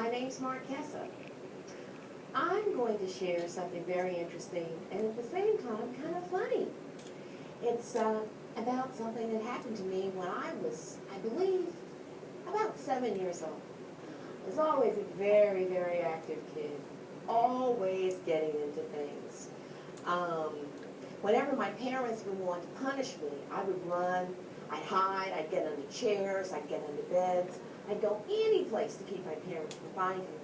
My name's Marquesa. I'm going to share something very interesting and at the same time kind of funny. It's about something that happened to me when I was, I believe, about 7 years old. I was always a very, very active kid, always getting into things. Whenever my parents would want to punish me, I would run, I'd hide, I'd get under chairs, I'd get under beds. I'd go any place to keep my parents from finding me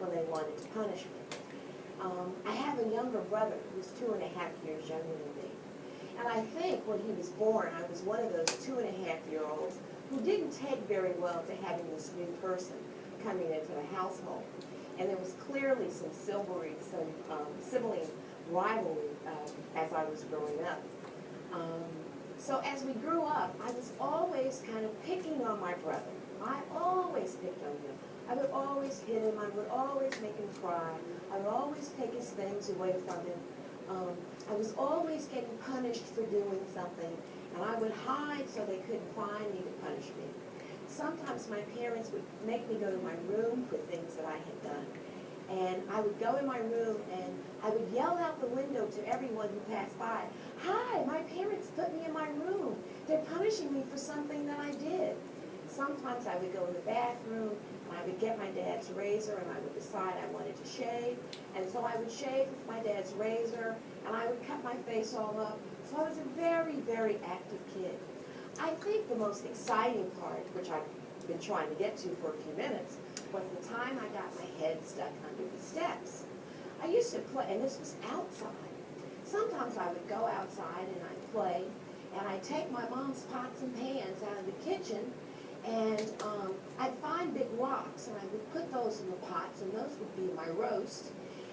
when they wanted to punish me. I have a younger brother who's 2.5 years younger than me. And I think when he was born, I was one of those 2.5-year-olds who didn't take very well to having this new person coming into the household. And there was clearly some sibling rivalry as I was growing up. So as we grew up, I was always kind of picking on my brother. I always picked on him. I would always hit him. I would always make him cry. I would always take his things away from him. I was always getting punished for doing something, and I would hide so they couldn't find me to punish me. Sometimes my parents would make me go to my room for things that I had done. And I would go in my room and I would yell out the window to everyone who passed by, "Hi, my parents put me in my room. They're punishing me for something that I did." Sometimes I would go in the bathroom and I would get my dad's razor and I would decide I wanted to shave. And so I would shave with my dad's razor and I would cut my face all up. So I was a very, very active kid. I think the most exciting part, which I've been trying to get to for a few minutes, was the time I got my head stuck under the steps. I used to play, and this was outside. Sometimes I would go outside and I'd play, and I'd take my mom's pots and pans out of the kitchen, and I'd find big rocks, and I would put those in the pots, and those would be my roast.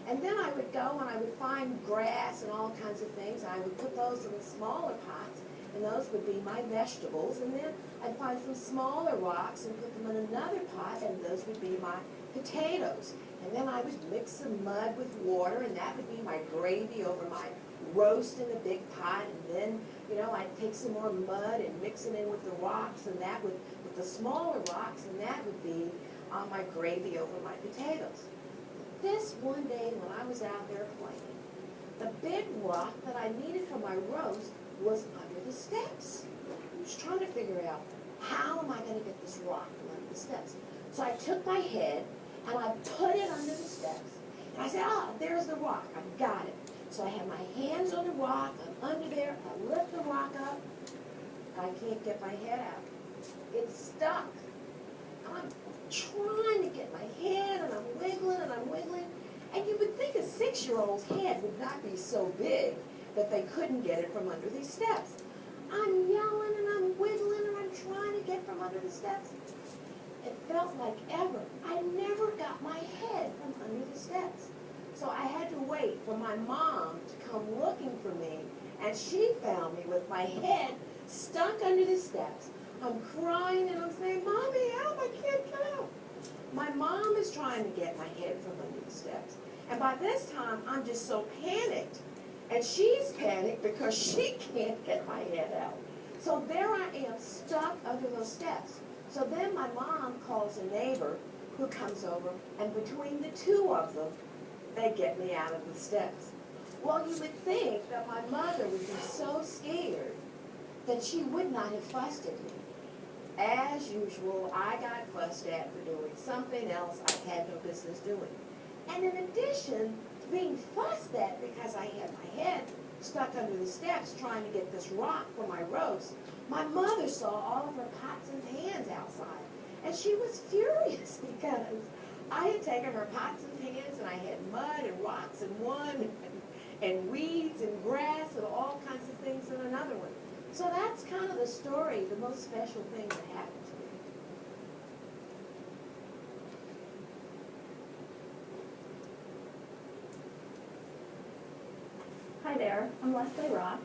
And then I would go and I would find grass and all kinds of things, and I would put those in the smaller pots, and those would be my vegetables. And then I'd find some smaller rocks and put them in another pot, and those would be my potatoes. And then I would mix some mud with water, and that would be my gravy over my roast in the big pot. And then, I'd take some more mud and mix it in with the rocks, and that would, with the smaller rocks, and that would be my gravy over my potatoes. This one day when I was out there playing, the big rock that I needed for my roast was under the steps. I was trying to figure out, how am I going to get this rock from under the steps? So I took my head and I put it under the steps. And I said, there's the rock. I've got it. So I have my hands on the rock. I'm under there. I lift the rock up. I can't get my head out. It's stuck. I'm trying to get my head, and I'm wiggling and I'm wiggling. And you would think a 6-year-old's head would not be so big that they couldn't get it from under these steps. I'm yelling and I'm wiggling and I'm trying to get from under the steps. It felt like ever. I never got my head from under the steps. So I had to wait for my mom to come looking for me, and she found me with my head stuck under the steps. I'm crying and I'm saying, "Mommy, help, I can't get out." My mom is trying to get my head from under the steps. And by this time, I'm just so panicked. And she's panicked because she can't get my head out. So there I am, stuck under those steps. So then my mom calls a neighbor who comes over, and between the two of them, they get me out of the steps. Well, you would think that my mother would be so scared that she would not have fussed at me. As usual, I got fussed at for doing something else I had no business doing. And in addition to being fussed at because I had my head stuck under the steps trying to get this rock for my roast, my mother saw all of her pots and pans outside. And she was furious because I had taken her pots and pans and I had mud and rocks in one and weeds and grass and all kinds of things in another one. So that's kind of the story, the most special thing that happened to me. Hi there, I'm Leslie Rock,